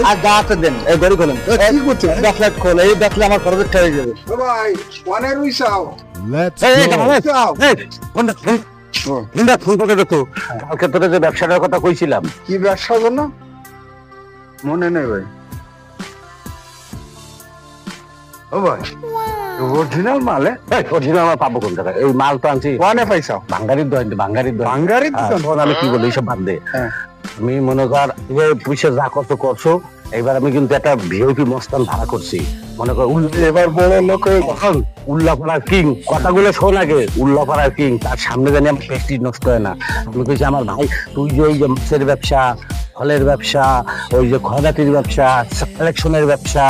আর গাতে দেন এই গড়ি খোলেন কি করছেন ব্যাকলাইট খোল এই দেখলে আমার খরচ ঠেকে যাবে ভাই ওয়ানে রইছাও ফোন করে দেখো কালকে তোর যে ব্যবসাটার কথা কইছিলাম কি ব্যবসা জন্য মনে নেই ভাই ও ভাই অরিজিনাল মাল অরিজিনাল আমার পাবো কোন টাকা এই মাল তো আনছি ওয়ানে পাইছাও বাঙ্গারির দোকান বাঙ্গারির দোকান আমি কি বলি এইসব বাদ দে আমি মনে কর পুলিশে যা করছো এবার আমি কিন্তু একটা ভিআইপি মস্তান ভাড়া করছি মনে কর এবার বড় লোক উল্লাপাড়ার কিং কথাগুলো শোন আগে উল্লাপাড়ার কিং তার সামনে জানি আমার প্রেস্টিজ নষ্ট হয় না আমি কইছি আমার ভাই তুই যে ওই যে মাছের ব্যবসা ফলের ব্যবসা ওই যে খয়রাতির ব্যবসা কালেকশনের ব্যবসা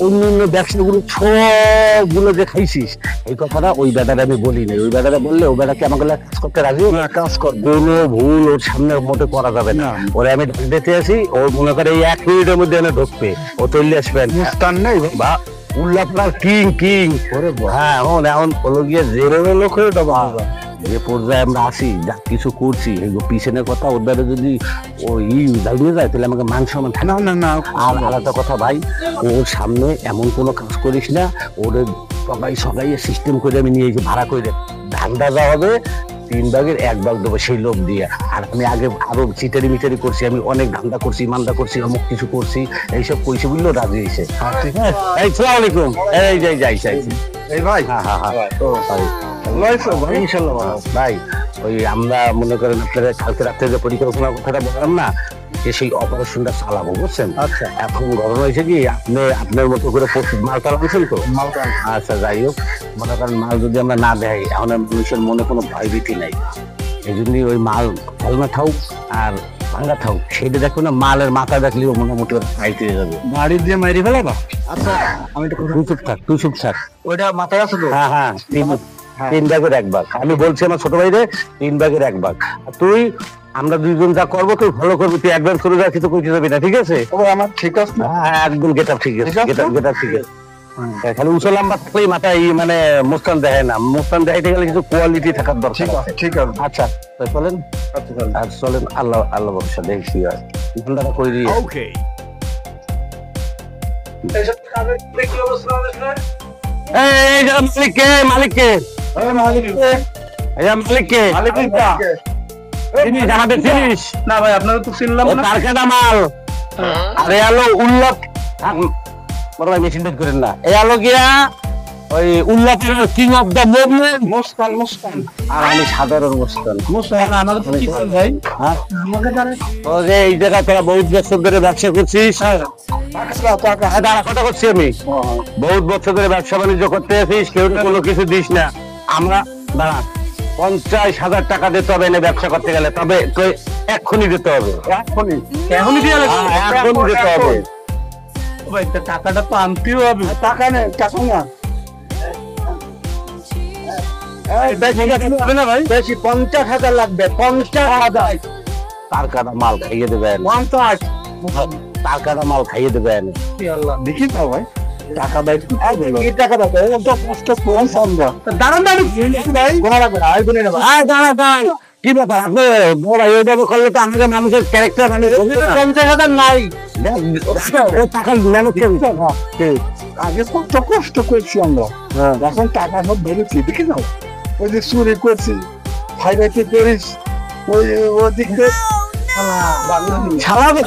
অন্যান্য ব্যবসাগুলো সবগুলো যে খাইছিস এই কথাটা ওই বেটারে আমি বলি নাই ওই বেটারে বললে ওই বেটাকে আমাকে কাজ করতে রাজি কাজ কর কোনো ভুল ওর সামনে মোটে করা যাবে না ওরে আমি দিতে আসি ও মনে করে এই 1 মিনিটের মধ্যে এনে ঢুকবে ও চলে আসবে মুস্তান নেই বা উল্লাপাড়ার কিং হ্যাঁ এখন হলো গিয়ে জেরো লোক হয়ে যে পর্যায়ে আমরা আসি যা কিছু করছি পিছনের কথা ওদের যদি ওই দাঁড়িয়ে যায় তাহলে আমাকে মান সম্মান থাকে না আর আলাদা কথা ভাই ওর সামনে এমন কোনো কাজ করিস না ওর সবাই সিস্টেম করে আমি নিয়ে ভাড়া করে ধান্দা যা হবে 3 ভাগের 1 ভাগ দেবো সেই লোক দিয়ে আর আমি আগে আরো চিটারি মিটারি করছি আমি অনেক ধান্দা করছি মান্দা করছি অমুক কিছু করছি এইসব কইছে বুঝলো রাজি হয়েছে এই সালাম আলাইকুম এই যাই এই ভাই ভাই ওই আমরা মনে করেন আপনাদের কালকে রাত্রে যে পরিকল্পনার কথাটা বললাম না যে সেই অপারেশনটা চালাবো বুঝছেন আচ্ছা এখন ঘটনা হয়েছে কি আপনি আপনার মতো করে মাল চালাচ্ছেন তো আচ্ছা যাই হোক মনে করেন মাল যদি আমরা না দেয় এখন মানুষের মনে কোনো ভয়ভীতি নাই এই জন্যই ওই মাল ভালনা থাকুক আর ভাঙা থাকুক সেটা দেখো না মালের মাথা দেখলেও মোটামুটি খাইতে যাবে গাড়ি দিয়ে মারি ফেলাবা আচ্ছা আমি তো তুই চুপ থাক ওইটা মাথায় আছে তো হ্যাঁ 3 ভাগের 1 ভাগ আমি বলছি আমার ছোট ভাইরে 3 ভাগের 1 ভাগ তুই আমরা দুইজন যা করবো তুই ভালো করবি তুই একবার করে যা কিছু কইতে যাবি না ঠিক আছে আমার ঠিক আছে হ্যাঁ একদম গেট আপ ঠিক আছে গেট আপ ঠিক আছে খালি উঁচু লম্বা থাকলেই মাথায় মানে মুস্তান দেয় না মুস্তান দেখাইতে গেলে কিছু কোয়ালিটি থাকার দরকার ঠিক আছে আচ্ছা চলেন আর চলেন আল্লাহ ভরসা দেখছি আর ঘন্টাটা করে দিই ওকে মালিক কে না ভাই আপনারা তো চিনলাম না কারখানা মাল আরে আলো উল্লাপ বড় ভাই মেশিন করেন না এই আলো গিয়া ওই উল্লাপের কিং অফ দ্য মুভমেন্ট মুস্তান আর আমি সাধারণ মুস্তান আমাদের কি ভাই আমাকে জানেন ও যে এই জায়গা তোরা বহুত বছর ধরে ব্যবসা করছিস কথা করছি আমি বহুত বছর ধরে ব্যবসা বাণিজ্য করতে আছিস কেউ কোনো কিছু দিস না আমরা দাঁড়া 50,000 টাকা দিতে হবে এনে ব্যবসা করতে গেলে তবে এক্ষুনি দিতে হবে এখনই দিতে হবে ভাই টাকাটা তো আনতেও হবে টাকা নেই টাকা না না ভাই বেশি 50,000 লাগবে 50,000 তার কাটা মাল খাইয়ে দেবেন 50 তার কাটা মাল খাইয়ে দেবেন দেখি তো ভাই টাকা দেয় কি টাকা দেয় তো কষ্ট কোন সন্ধ্যা দাঁড়ান ভাই গোনা লাগবে আই গুনে নেব দাঁড়ান কি ব্যাপার আপনি বড় এইভাবে করলে তো আমাদের মানুষের ক্যারেক্টার মানে 50,000 নাই ও টাকা মেহনত আগে কত কষ্ট করছি আমরা এখন টাকা সব বেরোচ্ছি দেখি নাও ওই যে চুরি করছি ফাইরাইতে করিস ওই ওদিকে ছাড়াবে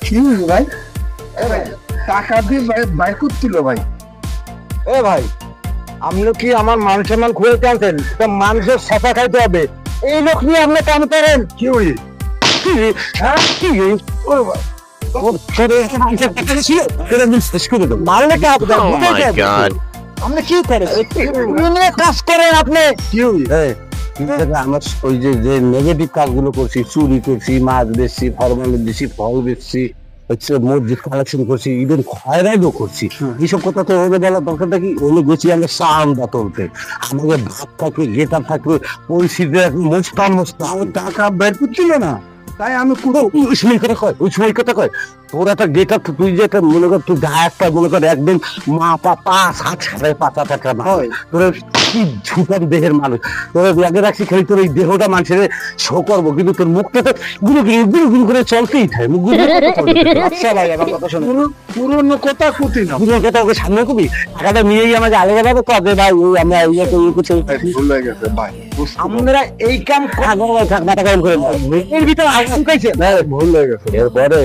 কি ভাই টাকা দিয়ে ভাই করছিল ভাই এ ভাই আপনি কি আমার মান সম্মান খুঁজে টানছেন মানুষের সাফা খাইতে হবে এই লোক নিয়ে আপনি কাম করেন কি হই আপনি কি করেন কাজ করেন আপনি কি হই আমার ওই যে নেগেটিভ কাজগুলো করছি চুরি করছি মাছ বেচছি ফরমালিন দিচ্ছি ফল বেচছি হচ্ছে মসজিদ কালেকশন করছি ইভেন খয়রাইও করছি এইসব কথা তো হবে বলার দরকারটা কি ওগুলো গেছি আমরা চান্দা তুলতে আমাকে ভাত থাকবে গেটার থাকবে পরিস্থিতি মুস্তান টাকা বের করছিল না তাই আমি ওই সময় কথা কয় তোর একটা গেট আপ, তুই যে একটা মনে কর তুই গায়ে একটা মনে কর একদম মা পাঁচ হাত সাড়ে পাতা টাকা না হয়। তোর কি ঝুটার দেহের মানুষ, তোর আগে রাখছি খালি তোর এই দেহটা মানুষের শো করবো, কিন্তু তোর মুখটা তো গুলো গুলো করে চলতেই থাকে মুখ গুলো আচ্ছা ভাই আমার কথা শোনো, পুরনো কথা কুতি না, গুলো কথা ওকে সামনে কবি টাকাটা নিয়েই আমাকে আলাদা ভাবে কবে ভাই ওই আমরা ইয়ে করছি ভুল হয়ে গেছে ভাই। আমরা এই কাম মাথা কাম করে এর ভিতরে আগুন খাইছে না, ভুল হয়ে গেছে। এরপরে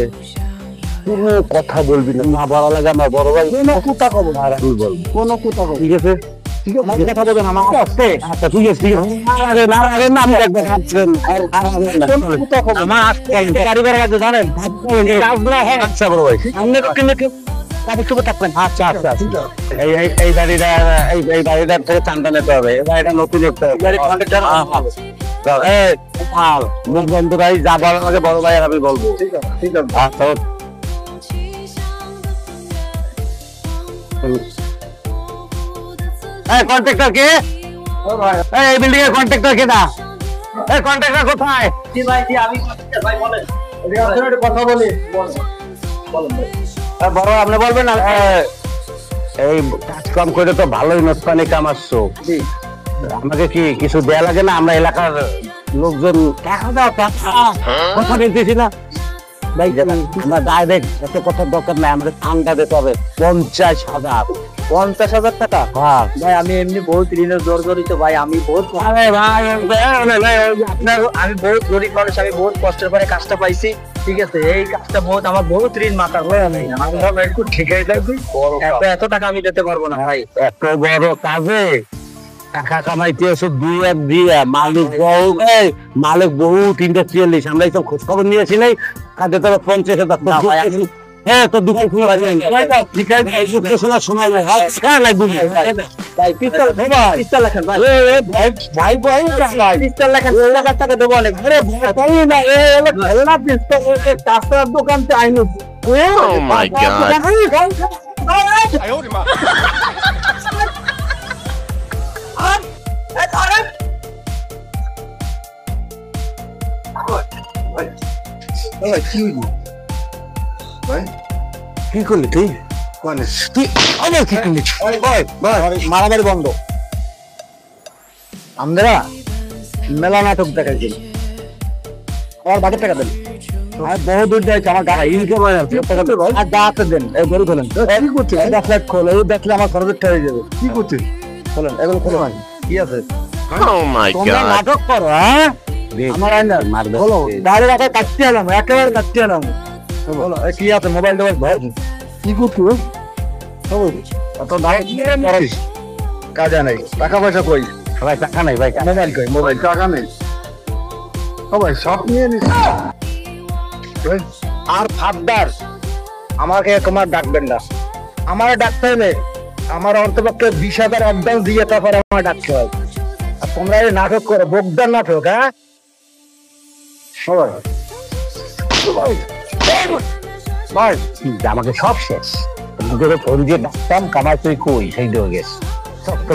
কোনো কথা বলবি না, মা বড় লাগে আমার বড় ভাই, কোনো কথা কব না, আর তুই বল কোনো কথা কব, ঠিক আছে ঠিক আছে কথা বলবেন আমার কাছে। আচ্ছা ঠিক আছে ঠিক আছে না আরে না আমি একবার খাচ্ছেন কোনো কথা কব না। আমার আজকে কারিগরের কাছে জানেন কাজ না হয়। আচ্ছা বড় ভাই সামনে কিন্তু কাজে চুপে থাকবেন। আচ্ছা আচ্ছা ঠিক আছে। এই বাড়িটা এই বাড়িটার থেকে চান্দা নিতে হবে, এই বাড়িটা নতুন একটা মুখ বন্ধুরাই যা বলার আমাকে বড় ভাই আর আমি বলবো। ঠিক আছে ঠিক আছে। আচ্ছা কন্ট্রাক্টর কে? ও ভাই এই বিল্ডিং এর কন্ট্রাক্টর কে? না এই কন্ট্রাক্টর কোথায়? এদিকে আসুন, একটু কথা বলি। বলেন ভাই। বড় আপনি বলবেন না এই কাজ কাম করে তো ভালোই নোটপানি কামাচ্ছো, জি আমাকে কি কিছু দেয়া লাগে না? আমরা এলাকার লোকজন টাকা দাও টাকা কথা দিতেছি না ভাই, আমরা ডাইরেক্ট এত কথার দরকার নাই, আমাদের ঠান্ডা দিতে হবে 50,000। 50,000 টাকা? হ্যাঁ ভাই আমি এমনি বহুত ঋণের জর্জরিত ভাই, আমি বহুত আরে ভাই আপনার আমি বহুত গরিব মানুষ, আমি বহুত কষ্টের পরে কাজটা পাইছি, ঠিক আছে? এই কাজটা বহুত আমার বহুত ঋণ মাথা হয়ে নাই, আমরা একটু ঠিকই থাকবি, এত টাকা আমি দিতে পারবো না ভাই। এত বড় কাজে টাকা কামাইতে এসে দিয়ে দিয়ে মালিক বহু 343 আমরা এইসব খোঁজ খবর নিয়েছি নাই, কাজে তো 50,000 হ্যাঁ তো দোকান খুলে ঠিক আছে শোনার সময় নাই লাগবে ভাই পিস্তল পিস্তল লেখেন ভাই, ভাই ভাই পিস্তল লেখেন, টাকা দেবো অনেক। দোকান আইন Oh my God. ভাই কি হইলো ভাই? কি করলি তুই? মানে তুই আবার কি করলি? মারামারি বন্ধ। আমরা মেলা নাটক দেখাইছি, আমার বাকি টাকা দেন, আর বহু দূর যাইছে আমার গাড়ি ইনকাম হয় আর দাঁড়াতে দেন, এই গরু খোলেন, কি করছিস? দেখলে খোল, এই দেখলে আমার খরচের ঠেয়ে যাবে, কি করছিস? খোলেন এগুলো খোলো ভাই। কি আছে Oh my তোমরা God. নাটক করো, হ্যাঁ? আমার আইনা মারবে বলো ডাইরেক্ট রাখা কাটতে এলাম, একেবারে কাটতে এলাম, বলো এ কি আছে? মোবাইল টোবাইল ভাই কি করছিস? অত দাঁড়িয়ে কাজে নাই, টাকা পয়সা কই? ভাই টাকা নাই ভাই, মোবাইল কই? মোবাইল টাকা নেই। ও ভাই সব নিয়ে নিস। ভাই আর ফাদার আমাকে তোমার ডাকবেন না, আমার ডাকতে হবে, আমার অন্তপক্ষে 20,000 অ্যাডভান্স দিয়ে তারপরে আমার ডাকতে হয়। আর তোমরা এই নাটক করো, বোগদার নাটক, হ্যাঁ? সবাই ভাই আমাকে সব শেষ, ফোন দিয়ে ডাকতাম কামাই তুই কই সেই দিয়ে গেছে সব তো